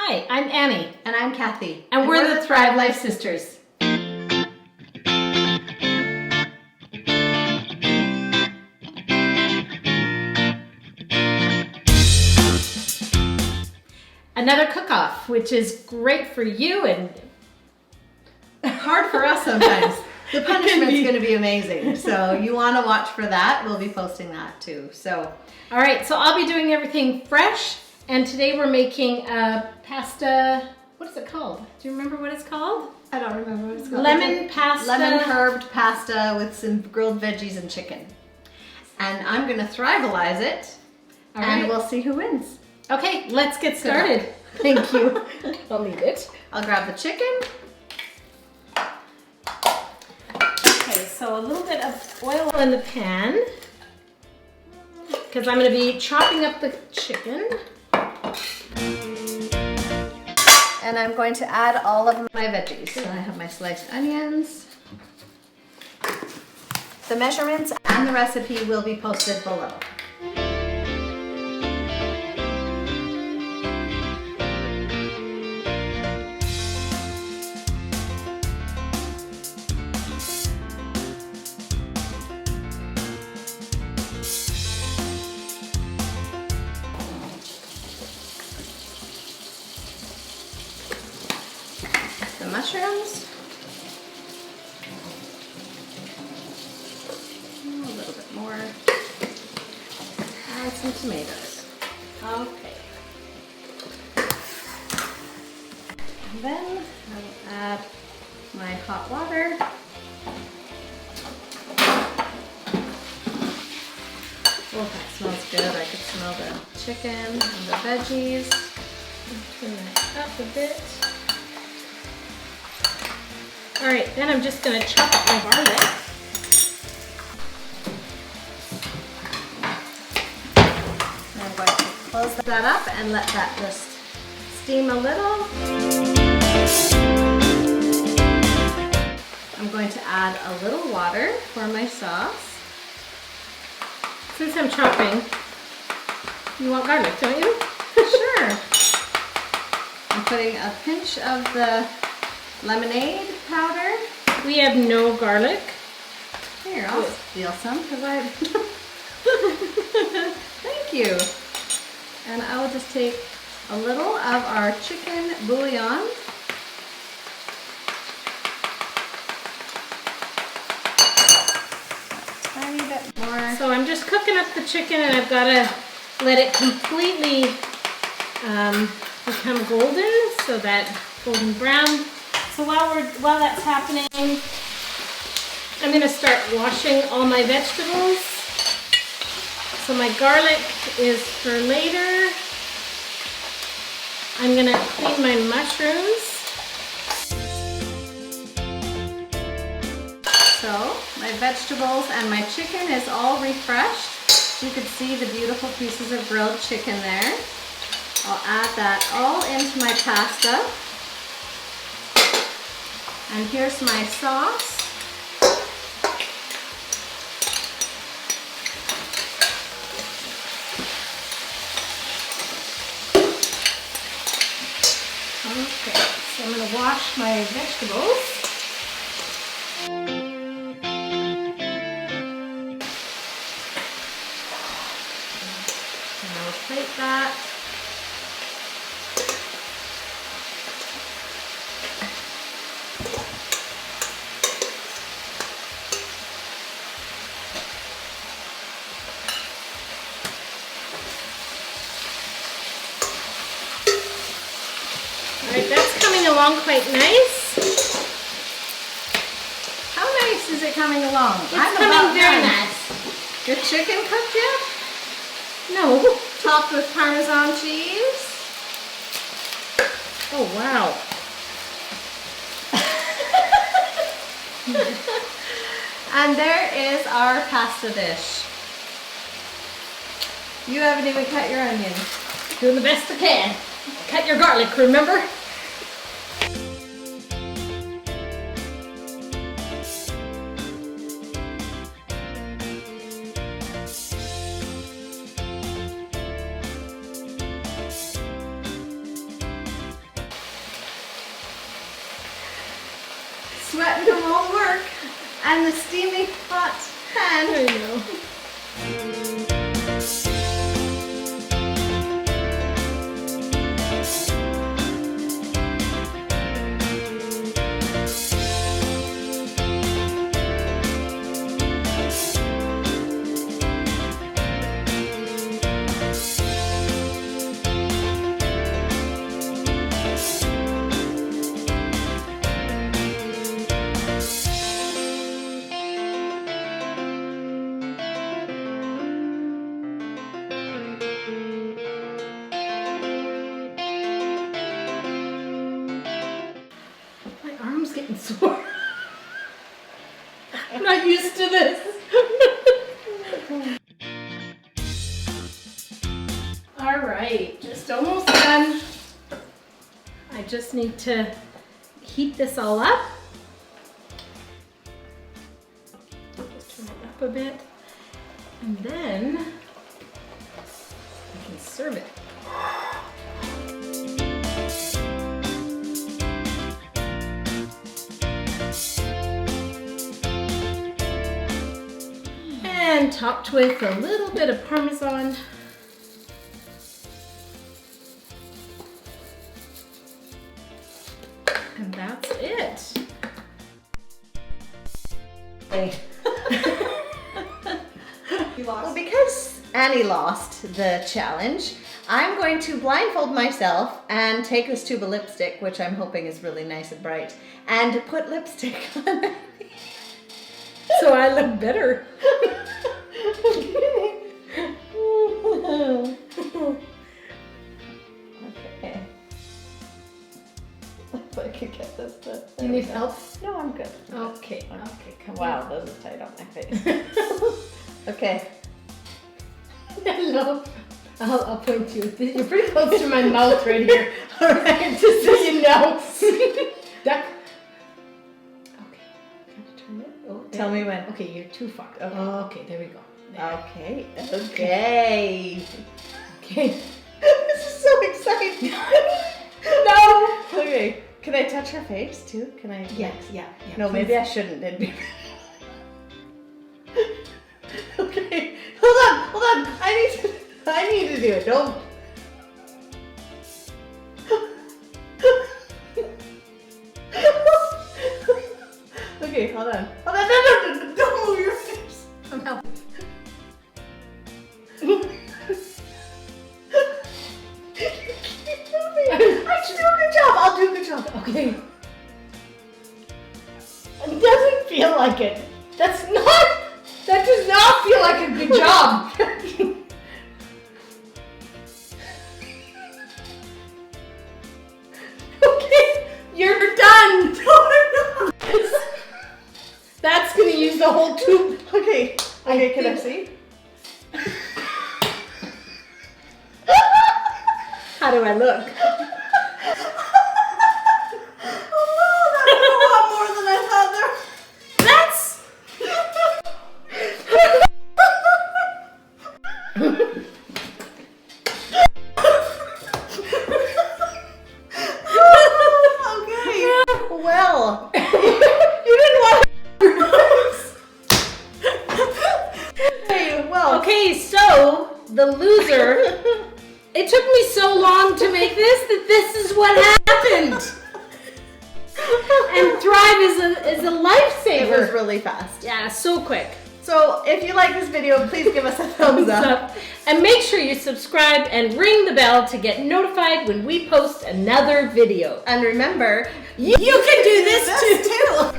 Hi, I'm Annie. And I'm Kathy. And we're the Thrive Life Sisters. Another cook-off, which is great for you and hard for us sometimes. The punishment's going to be amazing. So you want to watch for that. We'll be posting that too. So, all right, so I'll be doing everything fresh. And today we're making a pasta. What is it called? Do you remember what it's called? I don't remember what it's called. Lemon pasta. Lemon herbed pasta with some grilled veggies and chicken. And I'm going to Thrivealize it. All and right. we'll see who wins. Okay, let's get started. Thank you. I'll need it. I'll grab the chicken. Okay, so a little bit of oil in the pan because I'm going to be chopping up the chicken. And I'm going to add all of my veggies. So I have my sliced onions. The measurements and the recipe will be posted below. The mushrooms, a little bit more, and some tomatoes. Okay. And then I will add my hot water. Oh, that smells good. I could smell the chicken and the veggies. Turn that up a bit. All right, then I'm just going to chop up my garlic. And I'm going to close that up and let that just steam a little. I'm going to add a little water for my sauce. Since I'm chopping, you want garlic, don't you? Sure. I'm putting a pinch of the lemonade powder. We have no garlic. Here, I'll steal some because I... Thank you. And I will just take a little of our chicken bouillon. A tiny bit more. So I'm just cooking up the chicken and I've got to let it completely become golden, so that golden brown. So while that's happening, I'm going to start washing all my vegetables. So my garlic is for later. I'm going to clean my mushrooms. So my vegetables and my chicken is all refreshed. You could see the beautiful pieces of grilled chicken there. I'll add that all into my pasta. And here's my sauce. Okay, so I'm going to wash my vegetables. And I'll plate that. Alright, that's coming along quite nice. How nice is it coming along? It's coming very nice. Your chicken cooked yet? No. Topped with Parmesan cheese. Oh, wow. And there is our pasta dish. You haven't even cut your onions. Doing the best I can. Cut your garlic, remember? sweating from all work and the steamy hot pan. I know. Getting sore. I'm not used to this. All right, just almost done. I just need to heat this all up. Just turn it up a bit. And then I can serve it. And topped with a little bit of Parmesan. And that's it. Well, because Annie lost the challenge, I'm going to blindfold myself and take this tube of lipstick, which I'm hoping is really nice and bright, and put lipstick on Annie. So I look better. Okay. If I could get this to... You need help? No, I'm good. Okay. Okay, come wow, those are tight on my face. Okay. Hello. I'll point you. You're pretty close to my mouth right here. All right, just so you know. Duck. Okay. Can I turn it? Oh, Tell me when. Okay, you're too far. Okay. Okay, there we go. There. Okay. Okay. Okay. This is so exciting. No. Okay. Can I touch her face too? Can I? Yes. Yeah. No, please. maybe I shouldn't. It'd be. Okay. Hold on. I need to do it. Don't. Okay, hold on. No, don't move your face. I'm helping. I should do a good job. I'll do a good job. Okay. It doesn't feel like it. That does not feel like a good job. Okay, you're done. That's gonna use the whole tube. Okay, can I see? How do I look? Oh no, that's a lot more than I thought there. That's. Okay. Well, you didn't want to. Hey, well. Okay, so the loser. It took me so long to make this that this is what happened. And Thrive is a lifesaver. It was really fast. Yeah, so quick. So if you like this video, please give us a thumbs up. And make sure you subscribe and ring the bell to get notified when we post another video. And remember, You can do this too.